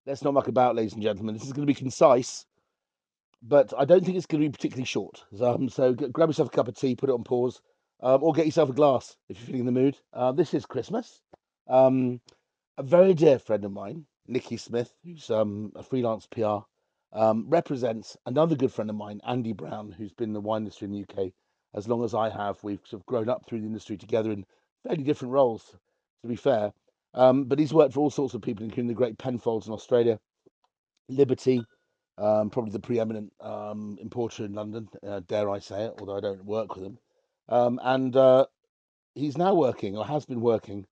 let's not muck about, ladies and gentlemen. This is going to be concise, but I don't think it's going to be particularly short. So grab yourself a cup of tea, put it on pause, or get yourself a glass if you're feeling in the mood. This is Christmas. Um, a very dear friend of mine, Nikki Smith, who's a freelance PR, represents another good friend of mine, Andy Brown, who's been in the wine industry in the UK as long as I have. We've sort of grown up through the industry together in fairly different roles, to be fair. But he's worked for all sorts of people, including the great Penfolds in Australia, Liberty, probably the preeminent importer in London, dare I say it, although I don't work with him. And he's now working, or has been working,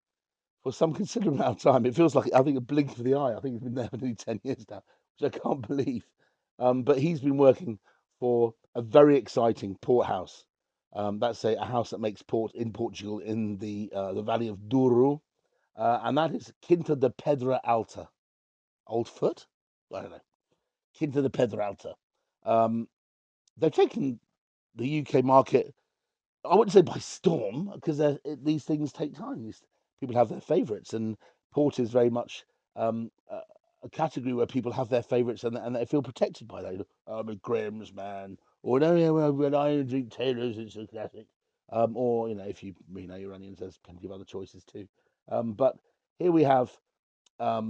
for some considerable amount of time. It feels like, I think, a blink of the eye. I think he's been there for nearly 10 years now, which I can't believe. But he's been working for a very exciting port house. That's a house that makes port in Portugal in the valley of Douro. And that is Quinta de Pedra Alta. Old Foot? I don't know. Quinta de Pedra Alta. Um, they've taken the UK market, I wouldn't say by storm, because these things take time. These people have their favourites, and port is very much a category where people have their favourites, and they feel protected by that. I'm a Graham's man, or no, yeah, well, when I drink Taylor's, it's a classic. Or if you know your onions, there's plenty of other choices too. But here we have a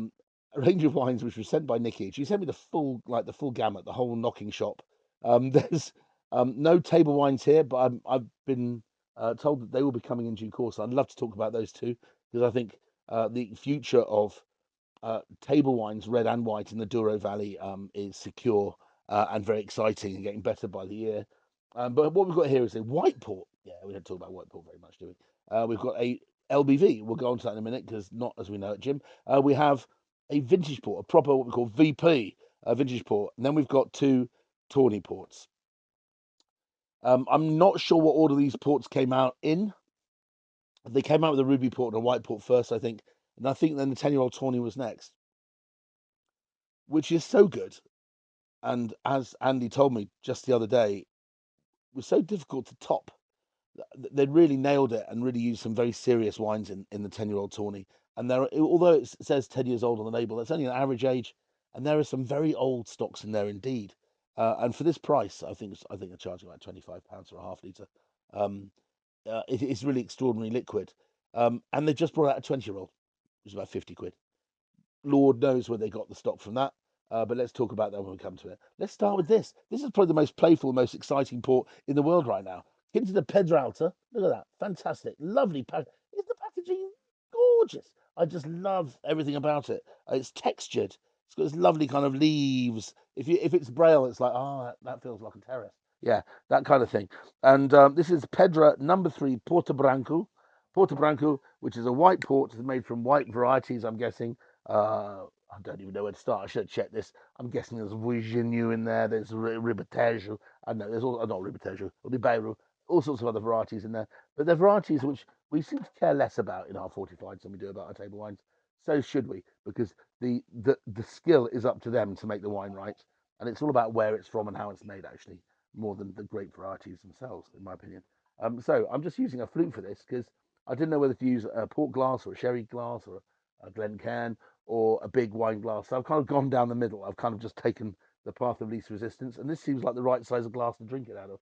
range of wines which was sent by Nikki. She sent me the full gamut, the whole knocking shop. There's no table wines here, but I've been told that they will be coming in due course. I'd love to talk about those too, because I think the future of table wines, red and white, in the Douro Valley is secure and very exciting and getting better by the year. But what we've got here is a white port. Yeah, we don't talk about white port very much, do we? We've got a LBV. We'll go on to that in a minute, because not as we know it, Jim. We have a vintage port, a proper what we call VP, a vintage port. And then we've got two tawny ports. I'm not sure what order these ports came out in. They came out with a ruby port and a white port first, I think. And I think then the 10-year-old tawny was next, which is so good. And as Andy told me just the other day, it was so difficult to top. They really nailed it and really used some very serious wines in the 10-year-old tawny. And although it says 10 years old on the label, that's only an average age. And there are some very old stocks in there indeed. And for this price, I think they're charging like £25 for a half litre. Um, it is really extraordinary liquid. And they just brought out a 20-year-old, which is about 50 quid. Lord knows where they got the stock from that. But let's talk about that when we come to it. Let's start with this. This is probably the most playful, most exciting port in the world right now. Into the Pedra Alta. Look at that. Fantastic. Lovely pack. Is the packaging gorgeous? I just love everything about it. It's textured. It's got this lovely kind of leaves. If it's braille, it's like, that feels like a terrace. Yeah, that kind of thing. And this is Pedra number 3, Porto Branco. Porto Branco, which is a white port, is made from white varieties, I'm guessing. I don't even know where to start. I should have checked this. I'm guessing there's Virginia in there. There's Ribatejo. I know there's all not Ribatejo, Ribeiro, all sorts of other varieties in there. But they're varieties which we seem to care less about in our fortifieds than we do about our table wines. So should we, because the skill is up to them to make the wine right, and it's all about where it's from and how it's made, actually, more than the grape varieties themselves, in my opinion. So I'm just using a flute for this because I didn't know whether to use a port glass or a sherry glass or a Glencairn or a big wine glass. So I've kind of gone down the middle. I've kind of just taken the path of least resistance, and this seems like the right size of glass to drink it out of.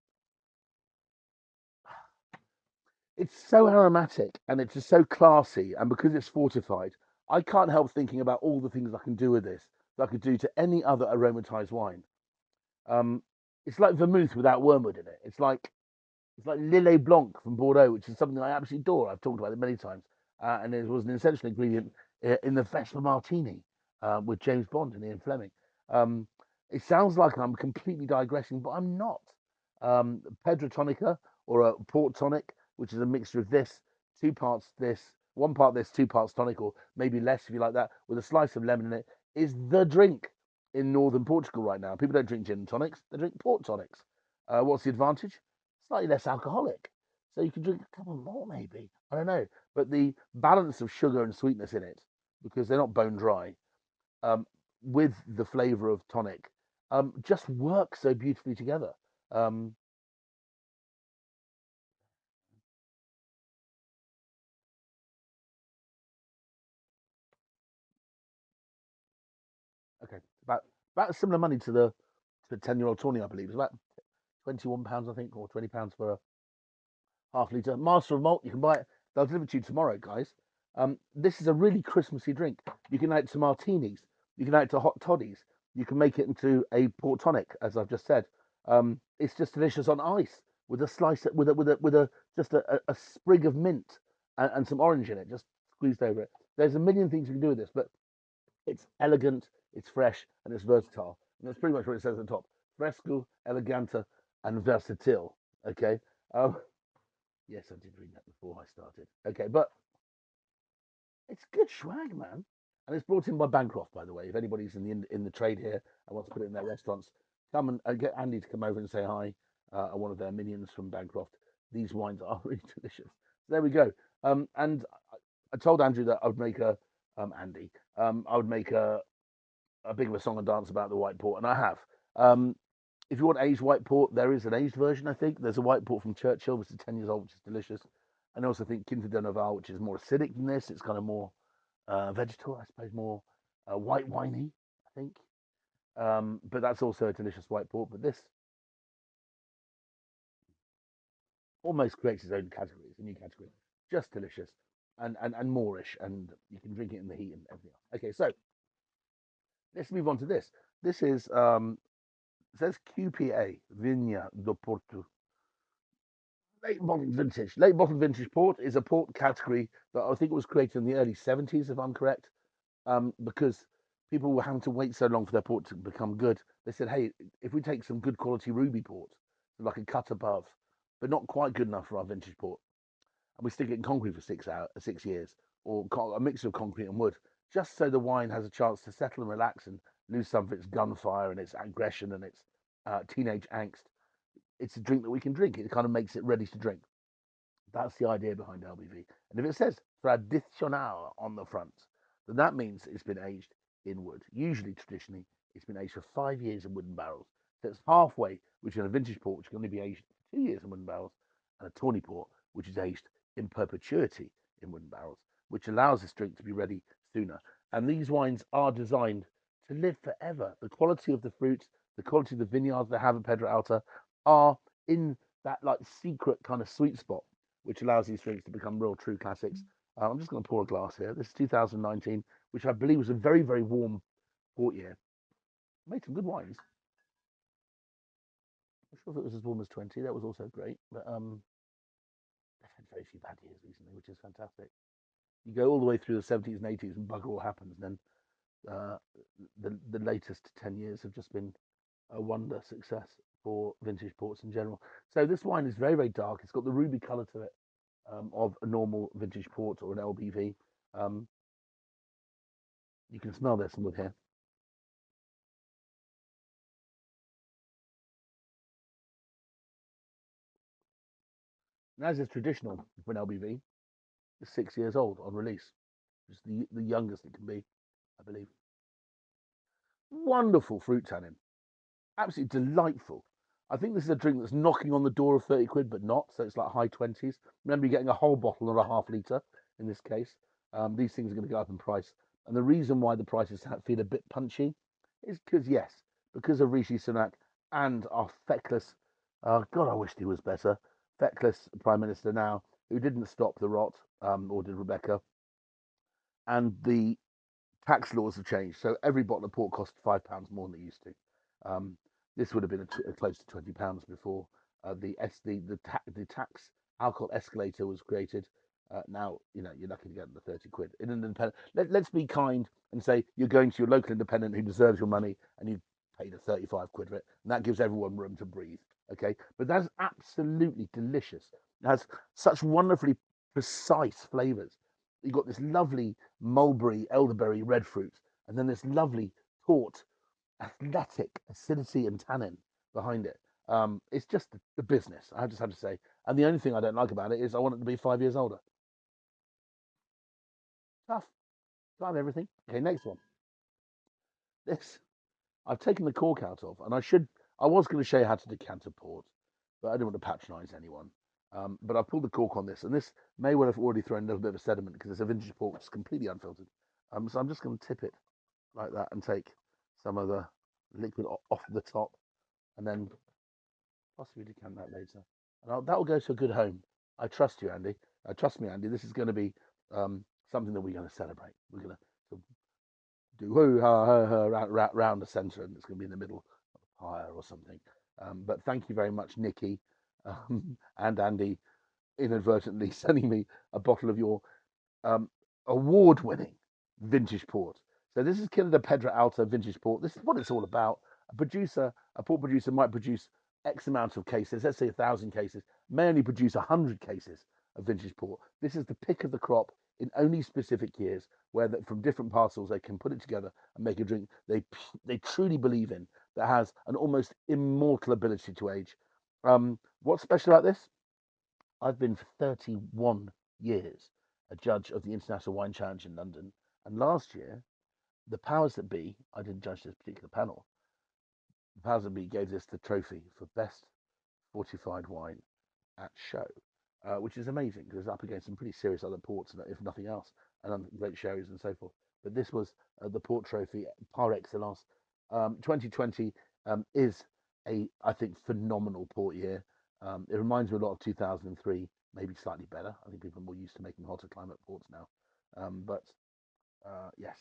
It's so aromatic and it's just so classy, and because it's fortified, I can't help thinking about all the things I can do with this that I could do to any other aromatized wine. Um, it's like vermouth without wormwood in it. It's like Lillet Blanc from Bordeaux, which is something I absolutely adore. I've talked about it many times, and it was an essential ingredient in the Vesper Martini with James Bond and Ian Fleming. Um, it sounds like I'm completely digressing, but I'm not. Pedra Tonica, or a port tonic, which is a mixture of this, 2 parts this, 1 part this, 2 parts tonic, or maybe less if you like that, with a slice of lemon in it, is the drink in northern Portugal right now. People don't drink gin and tonics; they drink port tonics. What's the advantage? Slightly less alcoholic. So you can drink a couple more, maybe. I don't know. But the balance of sugar and sweetness in it, because they're not bone dry, um, with the flavour of tonic, just works so beautifully together. Um, About similar money to the 10-year-old Tawny, I believe. It's about £21, I think, or £20 for a half litre. Master of Malt, you can buy it. They'll deliver to you tomorrow, guys. This is a really Christmassy drink. You can add it to martinis. You can add it to hot toddies. You can make it into a port tonic, as I've just said. It's just delicious on ice with a slice, with a just a sprig of mint and some orange in it, just squeezed over it. There's a million things you can do with this, but it's elegant, it's fresh, and it's versatile. And that's pretty much what it says at the top: fresco, elegante, and versatile. Okay. Um, yes, I did read that before I started. Okay, but it's good swag, man. And it's brought in by Bancroft, by the way. If anybody's in the trade here and wants to put it in their restaurants, come and get Andy to come over and say hi. One of their minions from Bancroft. These wines are really delicious. So there we go. And I told Andrew that I would make Andy. I would make a big of a song and dance about the white port, and I have. Um, if you want aged white port, there is an aged version. I think there's a white port from Churchill, which is 10 years old, which is delicious. And I also think Quinta de Noval, which is more acidic than this. It's kind of more vegetal, I suppose, more white winey, I think. But that's also a delicious white port. But this almost creates its own category. It's a new category. Just delicious and Moorish, and you can drink it in the heat and everything else. Okay, so let's move on to this. This is it says QPA Vinha do Porto. Late bottled vintage. Late bottled vintage port is a port category that I think was created in the early 70s, if I'm correct, because people were having to wait so long for their port to become good. They said, hey, if we take some good quality ruby port, like a cut above, but not quite good enough for our vintage port, and we stick it in concrete for 6 years, or a mixture of concrete and wood, just so the wine has a chance to settle and relax and lose some of its gunfire and its aggression and its teenage angst. It's a drink that we can drink. It kind of makes it ready to drink. That's the idea behind LBV. And if it says traditional on the front, then that means it's been aged in wood. Usually, traditionally, it's been aged for 5 years in wooden barrels. So it's halfway, which is a vintage port, which can only be aged for 2 years in wooden barrels, and a tawny port, which is aged in perpetuity in wooden barrels, which allows this drink to be ready sooner. And these wines are designed to live forever. The quality of the fruit, the quality of the vineyards they have at Pedra Alta are in that like secret kind of sweet spot which allows these drinks to become real true classics. I'm just going to pour a glass here. This is 2019, which I believe was a very, very warm port year. Made some good wines. I'm sure if it was as warm as 20, that was also great. But they've had very few bad years recently, which is fantastic. You go all the way through the 70s and 80s and bugger all happens. And then the latest 10 years have just been a wonder success for vintage ports in general. So this wine is very, very dark. It's got the ruby colour to it of a normal vintage port or an LBV. Um, you can smell there's some wood here. And as is traditional for an LBV, it's 6 years old on release. It's the youngest it can be, I believe. Wonderful fruit tannin. Absolutely delightful. I think this is a drink that's knocking on the door of 30 quid, but not. So it's like high 20s. Remember, you're getting a whole bottle or a half litre in this case. These things are going to go up in price. And the reason why the prices feel a bit punchy is because, yes, because of Rishi Sunak and our feckless, God, I wished he was better, feckless Prime Minister now, who didn't stop the rot, or did Rebecca. And the tax laws have changed, so every bottle of port costs £5 more than it used to. This would have been close to £20 before the tax alcohol escalator was created. Now you're lucky to get the 30 quid in an independent. Let's be kind and say you're going to your local independent who deserves your money, and you pay the 35 quid for it, and that gives everyone room to breathe. Okay, but that's absolutely delicious. It has such wonderfully precise flavors. You've got this lovely mulberry, elderberry, red fruit, and then this lovely taut, athletic acidity and tannin behind it. It's just the business, I just have to say. And the only thing I don't like about it is I want it to be 5 years older. Tough. Can't have everything. Okay, next one. This I've taken the cork out of, and I was going to show you how to decant a port, but I didn't want to patronise anyone. But I pulled the cork on this, and this may well have already thrown a little bit of a sediment because it's a vintage port, it's completely unfiltered. So I'm just going to tip it like that and take some of the liquid off the top, and then possibly decant that later. And that will go to a good home. I trust you, Andy. Trust me, Andy. This is going to be something that we're going to celebrate. We're going to do hoo ha ha ha round the centre, and it's going to be in the middle of a pyre or something. But thank you very much, Nikki, and Andy, inadvertently sending me a bottle of your um, award-winning vintage port. So this is Quinta Pedra Alta vintage port. This is what it's all about. A port producer might produce X amount of cases, let's say 1,000 cases, may only produce 100 cases of vintage port. This is the pick of the crop in only specific years, where from different parcels they can put it together and make a drink they truly believe in, that has an almost immortal ability to age. What's special about this? I've been for 31 years a judge of the International Wine Challenge in London. And last year, the powers that be, I didn't judge this particular panel, the powers that be gave this the trophy for best fortified wine at show, which is amazing because it's up against some pretty serious other ports, if nothing else, and great shows and so forth. But this was the port trophy par excellence. 2020 is I think, phenomenal port year. It reminds me a lot of 2003, maybe slightly better. I think people are more used to making hotter climate ports now. But yes,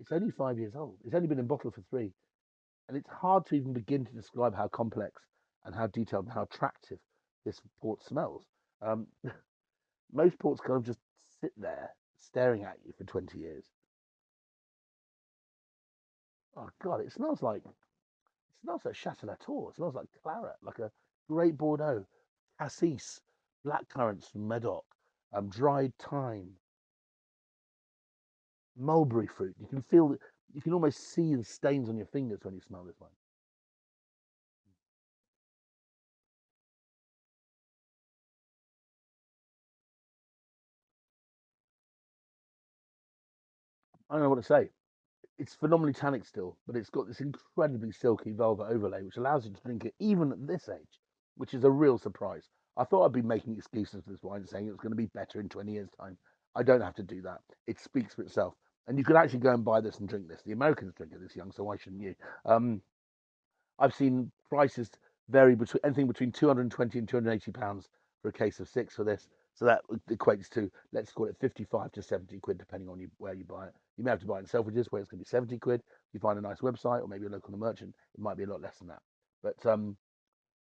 it's only 5 years old. It's only been in bottle for three. And it's hard to even begin to describe how complex and how detailed and how attractive this port smells. Um, most ports kind of just sit there staring at you for 20 years. Oh God, it smells like Château. It smells like claret, like a great Bordeaux, cassis, black currants from Medoc, dried thyme, mulberry fruit. You can almost see the stains on your fingers when you smell this one. I don't know what to say. It's phenomenally tannic still, but it's got this incredibly silky velvet overlay, which allows you to drink it even at this age, which is a real surprise. I thought I'd be making excuses for this wine, saying it was going to be better in 20 years' time. I don't have to do that. It speaks for itself. And you could actually go and buy this and drink this. The Americans drink it this young, so why shouldn't you? I've seen prices vary between anything between 220 and £280 for a case of six for this. So that equates to, let's call it 55 to 70 quid, depending on where you buy it. You may have to buy it in Selfridges, where it's going to be 70 quid. If you find a nice website or maybe a local merchant, it might be a lot less than that. But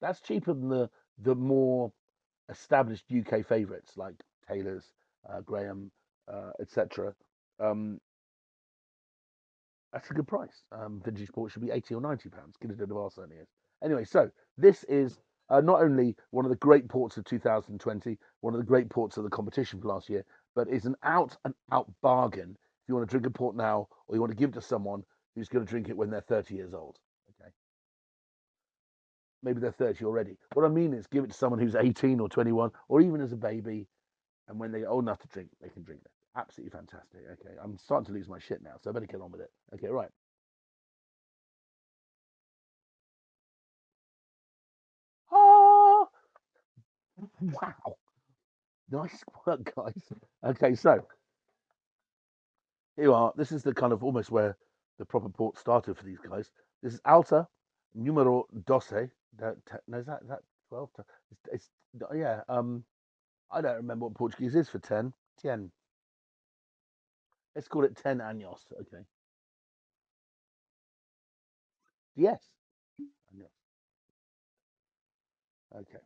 that's cheaper than the more established UK favourites like Taylor's, Graham, etc. Um, that's a good price. Vintage port should be £80 or £90. Guinness de Navarre certainly is. Anyway, so this is not only one of the great ports of 2020, one of the great ports of the competition for last year, but is an out and out bargain if you want to drink a port now or you want to give it to someone who's going to drink it when they're 30 years old. Okay, maybe they're 30 already. What I mean is, give it to someone who's 18 or 21, or even as a baby, and when they get old enough to drink, they can drink it. Absolutely fantastic. Okay, I'm starting to lose my shit now, so I better get on with it. Okay, right. Ah, wow. Nice work, guys. Okay, so here you are. This is the kind of almost where the proper port started for these guys. This is Alta Numero 12. No, is that 12? Yeah. I don't remember what Portuguese is for 10. 10. Let's call it 10 años. Okay. Yes. Años. Okay.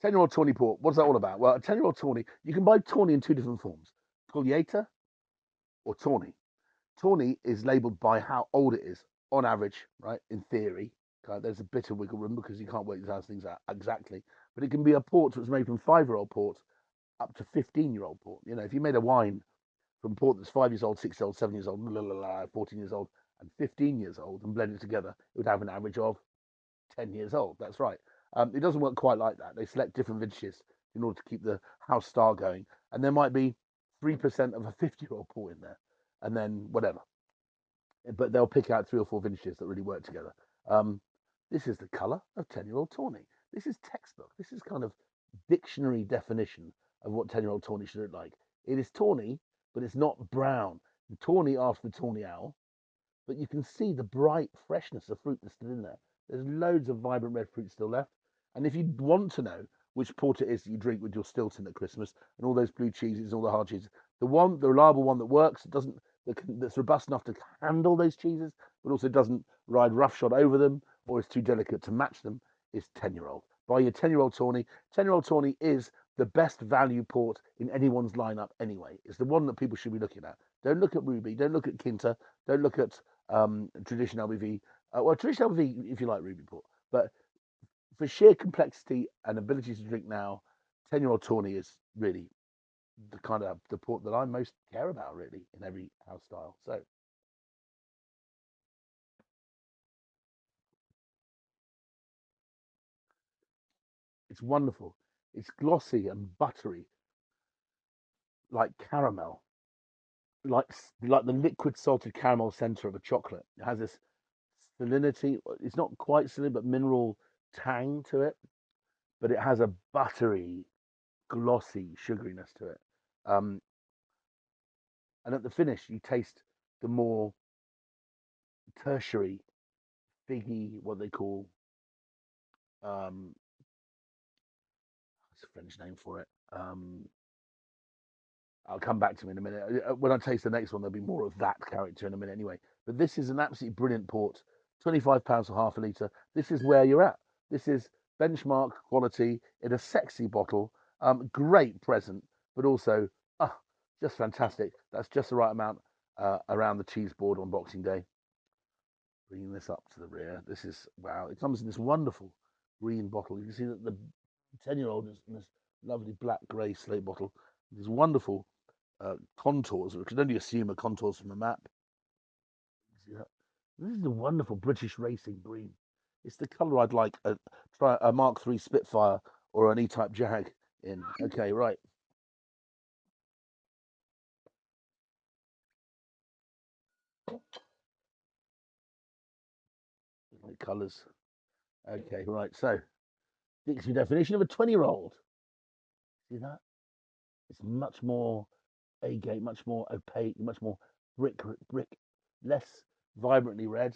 10-year-old tawny port. What's that all about? Well, a 10-year-old tawny, you can buy tawny in two different forms: Colheita or tawny. Tawny is labelled by how old it is, on average, right? In theory, okay? There's a bit of wiggle room because you can't work these things out exactly. But it can be a port that's made from 5-year-old port up to 15-year-old port. You know, if you made a wine from port that's 5 years old, 6 years old, 7 years old, 14 years old, and 15 years old, and blend it together, it would have an average of 10 years old. That's right. It doesn't work quite like that. They select different vintages in order to keep the house star going, and there might be 3% of a 50-year-old port in there, and then whatever, but they'll pick out 3 or 4 vintages that really work together. Um, this is the colour of 10-year-old tawny. This is textbook. This is kind of dictionary definition of what 10-year-old tawny should look like. It is tawny, but it's not brown. The tawny after the tawny owl, but you can see the bright freshness of fruit that's still in there. There's loads of vibrant red fruit still left. And if you want to know which port it is that you drink with your Stilton at Christmas and all those blue cheeses, all the hard cheeses, the reliable one that works, that's robust enough to handle those cheeses, but also doesn't ride roughshod over them or is too delicate to match them, is 10-year-old. Buy your 10-year-old tawny. 10-year-old tawny is the best value port in anyone's lineup anyway. It's the one that people should be looking at. Don't look at Ruby. Don't look at Quinta. Don't look at traditional LBV. Well, traditional LBV if you like Ruby port, but for sheer complexity and ability to drink now, 10-year-old tawny is really the kind of the port that I most care about, really, in every house style. So it's wonderful. It's glossy and buttery, like caramel, like like the liquid salted caramel center of a chocolate. It has this salinity. It's not quite saline, but mineral tang to it. But it has a buttery, glossy sugariness to it. Um, and at the finish, you taste the more tertiary, figgy, what they call, um, what's the French name for it? I'll come back to me in a minute. When I taste the next one, there'll be more of that character in a minute anyway. But this is an absolutely brilliant port. £25 for half a litre. This is where you're at. This is benchmark quality in a sexy bottle. Great present, but also just fantastic. That's just the right amount around the cheese board on Boxing Day. Bringing this up to the rear. This is, wow, it comes in this wonderful green bottle. You can see that the 10-year-old is in this lovely black grey slate bottle. These wonderful contours, which can only assume are contours from a map. See that? This is a wonderful British racing green. It's the colour I'd like try a Mark III Spitfire or an E-Type Jag in. Okay, right. Like colours. Okay, right. So, dictionary definition of a 20-year-old. See that? It's much more agate, much more opaque, much more brick, less vibrantly red.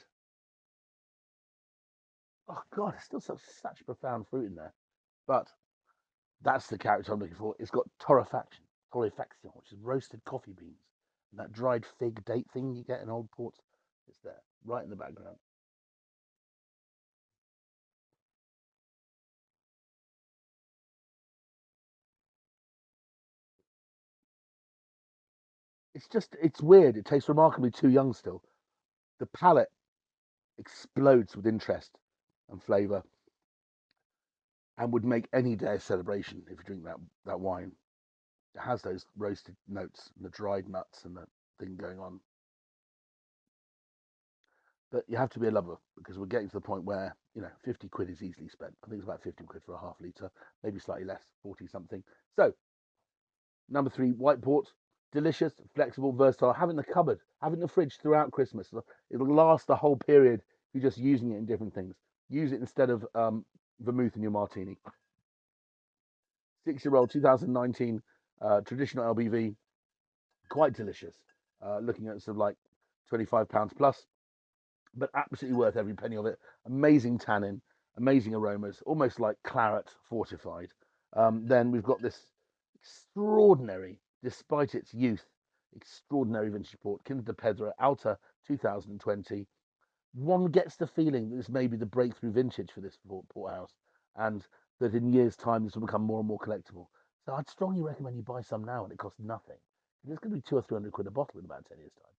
Oh God, there's still such profound fruit in there. But that's the character I'm looking for. It's got torrefaction, which is roasted coffee beans. And that dried fig date thing you get in old ports, it's there, right in the background. It's weird. It tastes remarkably too young still. The palate explodes with interest and flavour and would make any day a celebration if you drink that wine. It has those roasted notes and the dried nuts and the thing going on. But you have to be a lover because we're getting to the point where 50 quid is easily spent. I think it's about 50 quid for a half litre, maybe slightly less, 40 something. So number 3, white port, delicious, flexible, versatile. Have it in the cupboard, have it in the fridge throughout Christmas. It'll last the whole period. You're just using it in different things. Use it instead of vermouth in your martini. 6-year-old 2019 traditional LBV, quite delicious. Looking at sort of like £25 plus, but absolutely worth every penny of it. Amazing tannin, amazing aromas, almost like claret fortified. Then we've got this extraordinary, despite its youth, extraordinary vintage port, Quinta Pedra Alta 2020. One gets the feeling that this may be the breakthrough vintage for this porthouse, and that in years' time this will become more and more collectible. So I'd strongly recommend you buy some now, and it costs nothing. It's going to be 200 or 300 quid a bottle in about 10 years' time.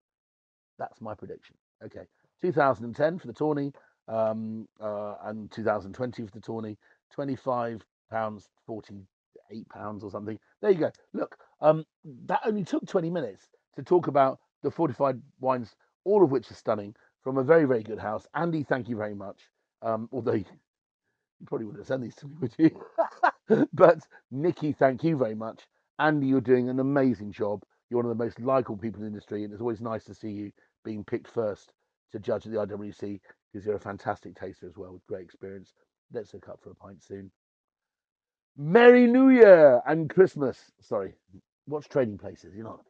That's my prediction. Okay, 2010 for the Tawny, and 2020 for the Tawny. £25, £48 or something. There you go. Look, that only took 20 minutes to talk about the fortified wines, all of which are stunning from a very, very good house. Andy, thank you very much. Although you probably wouldn't have sent these to me, would you? But Nikki, thank you very much. Andy, you're doing an amazing job. You're one of the most likable people in the industry, and it's always nice to see you being picked first to judge at the IWC because you're a fantastic taster as well with great experience. Let's hook up for a pint soon. Merry New Year and Christmas. Sorry, watch Trading Places. You know what I mean.